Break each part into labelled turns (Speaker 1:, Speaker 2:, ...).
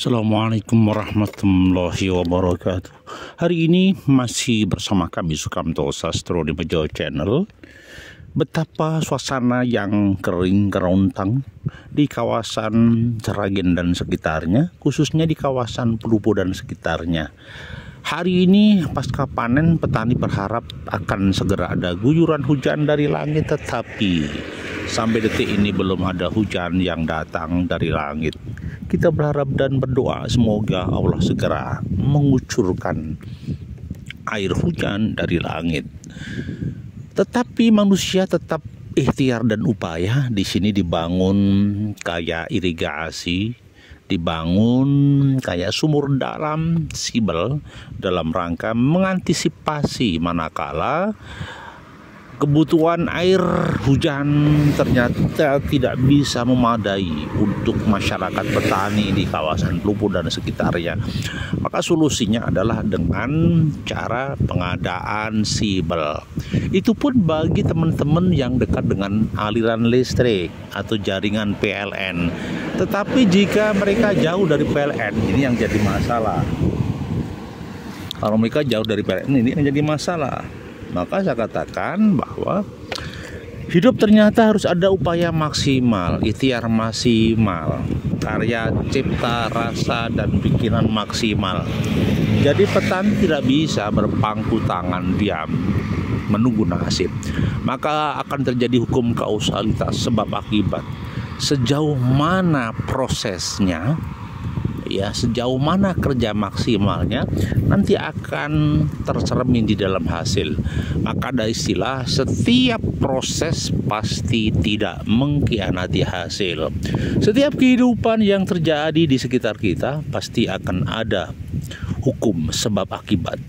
Speaker 1: Assalamualaikum warahmatullahi wabarakatuh. Hari ini masih bersama kami Sukamto Sastro di Bejo Channel. Betapa suasana yang kering kerontang di kawasan Seragen dan sekitarnya, khususnya di kawasan Pelupo dan sekitarnya. Hari ini pasca panen, petani berharap akan segera ada guyuran hujan dari langit, tetapi sampai detik ini belum ada hujan yang datang dari langit. Kita berharap dan berdoa semoga Allah segera mengucurkan air hujan dari langit. Tetapi manusia tetap ikhtiar dan upaya. Di sini dibangun kayak irigasi, dibangun kayak sumur dalam sibel dalam rangka mengantisipasi manakala kebutuhan air hujan ternyata tidak bisa memadai untuk masyarakat petani di kawasan Pelupo dan sekitarnya. Maka solusinya adalah dengan cara pengadaan sibel. Itu pun bagi teman-teman yang dekat dengan aliran listrik atau jaringan PLN. Tetapi jika mereka jauh dari PLN, ini yang jadi masalah. Kalau mereka jauh dari PLN, ini yang jadi masalah. Maka saya katakan bahwa hidup ternyata harus ada upaya maksimal, ikhtiar maksimal, karya cipta rasa dan pikiran maksimal. Jadi petani tidak bisa berpangku tangan diam menunggu nasib. Maka akan terjadi hukum kausalitas sebab akibat. Sejauh mana prosesnya, ya, sejauh mana kerja maksimalnya nanti akan tercermin di dalam hasil. Maka ada istilah setiap proses pasti tidak mengkhianati hasil. Setiap kehidupan yang terjadi di sekitar kita pasti akan ada hukum sebab akibat.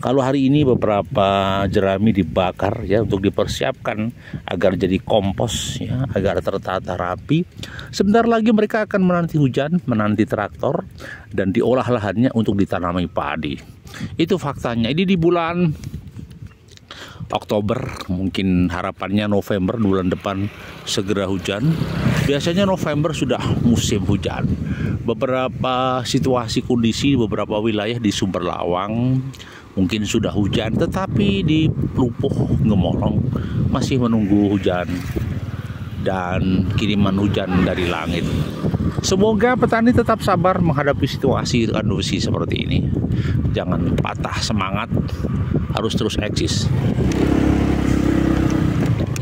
Speaker 1: Kalau hari ini beberapa jerami dibakar ya untuk dipersiapkan agar jadi kompos ya, agar tertata rapi. Sebentar lagi mereka akan menanti hujan, menanti traktor dan diolah lahannya untuk ditanami padi. Itu faktanya. Ini di bulan Oktober, mungkin harapannya November bulan depan segera hujan. Biasanya November sudah musim hujan. Beberapa situasi kondisi beberapa wilayah di Sumber Lawang mungkin sudah hujan, tetapi di Pelupo Gemolong masih menunggu hujan dan kiriman hujan dari langit. Semoga petani tetap sabar menghadapi situasi kondisi seperti ini. Jangan patah semangat, harus terus eksis.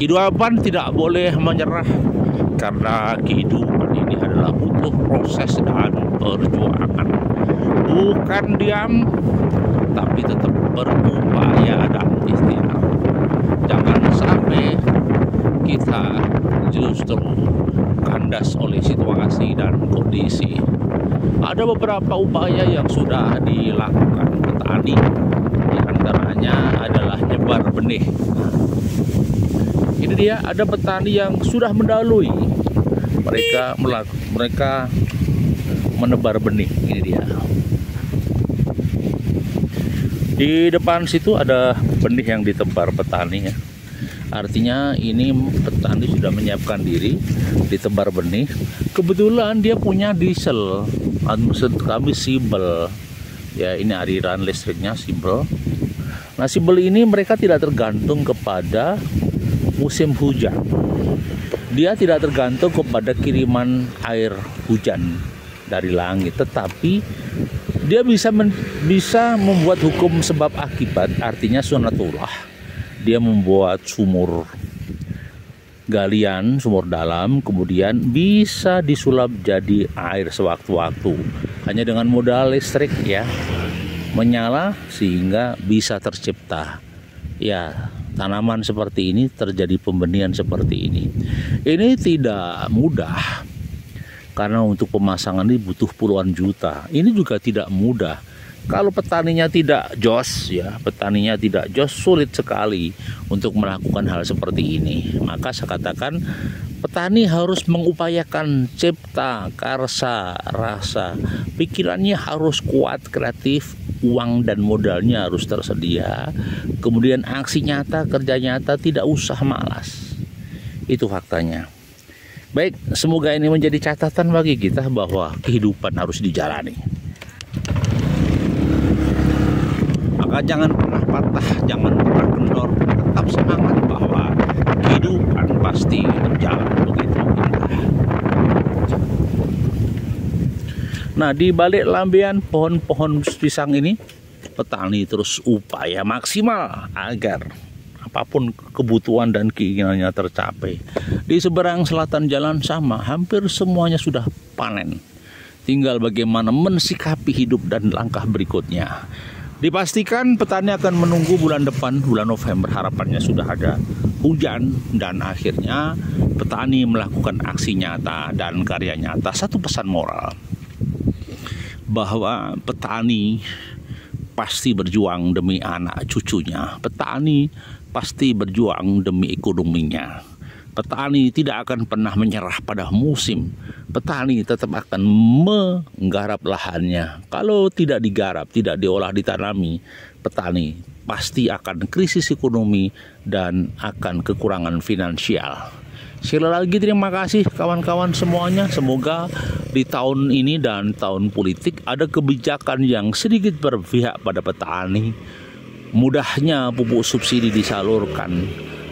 Speaker 1: Kehidupan tidak boleh menyerah, karena kehidupan ini adalah butuh proses dan perjuangan. Bukan diam, tapi tetap berupaya dan ikhtiar. Jangan sampai kita justru kandas oleh situasi dan kondisi. Ada beberapa upaya yang sudah dilakukan petani, di antaranya adalah nyebar benih. Ini dia, ada petani yang sudah mendahului. Mereka menebar benih. Ini dia. Di depan situ ada benih yang ditebar petani ya. Artinya ini petani sudah menyiapkan diri ditebar benih. Kebetulan dia punya diesel, kami sibel. Ya, ini aliran listriknya sibel. Nah, sibel ini mereka tidak tergantung kepada musim hujan. Dia tidak tergantung kepada kiriman air hujan dari langit, tetapi dia bisa membuat hukum sebab akibat, artinya sunatullah. Dia membuat sumur galian, sumur dalam, kemudian bisa disulap jadi air sewaktu-waktu. Hanya dengan modal listrik ya, menyala sehingga bisa tercipta. Ya, tanaman seperti ini, terjadi pembenihan seperti ini. Ini tidak mudah. Karena untuk pemasangan ini butuh puluhan juta. Ini juga tidak mudah. Kalau petaninya tidak jos, ya, petaninya tidak jos, sulit sekali untuk melakukan hal seperti ini. Maka saya katakan petani harus mengupayakan cipta, karsa, rasa. Pikirannya harus kuat, kreatif, uang dan modalnya harus tersedia. Kemudian aksi nyata, kerja nyata, tidak usah malas. Itu faktanya. Baik, semoga ini menjadi catatan bagi kita bahwa kehidupan harus dijalani. Maka jangan pernah patah, jangan pernah kendor, tetap semangat bahwa kehidupan pasti berjalan begitu indah. Nah, di balik lambian pohon-pohon pisang ini, petani terus upaya maksimal agar apapun kebutuhan dan keinginannya tercapai. Di seberang selatan jalan sama, hampir semuanya sudah panen. Tinggal bagaimana mensikapi hidup dan langkah berikutnya. Dipastikan petani akan menunggu bulan depan, bulan November, harapannya sudah ada hujan. Dan akhirnya petani melakukan aksi nyata dan karya nyata. Satu pesan moral, bahwa petani pasti berjuang demi anak cucunya. Petani pasti berjuang demi ekonominya. Petani tidak akan pernah menyerah pada musim. Petani tetap akan menggarap lahannya. Kalau tidak digarap, tidak diolah, ditanami, petani pasti akan krisis ekonomi dan akan kekurangan finansial. Sekali lagi terima kasih kawan-kawan semuanya. Semoga di tahun ini dan tahun politik ada kebijakan yang sedikit berpihak pada petani. Mudahnya pupuk subsidi disalurkan,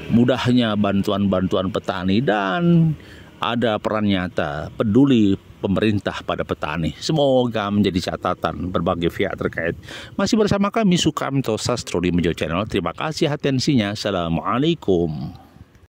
Speaker 1: mudahnya bantuan-bantuan petani, dan ada peran nyata peduli pemerintah pada petani. Semoga menjadi catatan berbagai pihak terkait. Masih bersama kami Sukamto Sastro di Mejo Channel. Terima kasih atensinya. Assalamualaikum.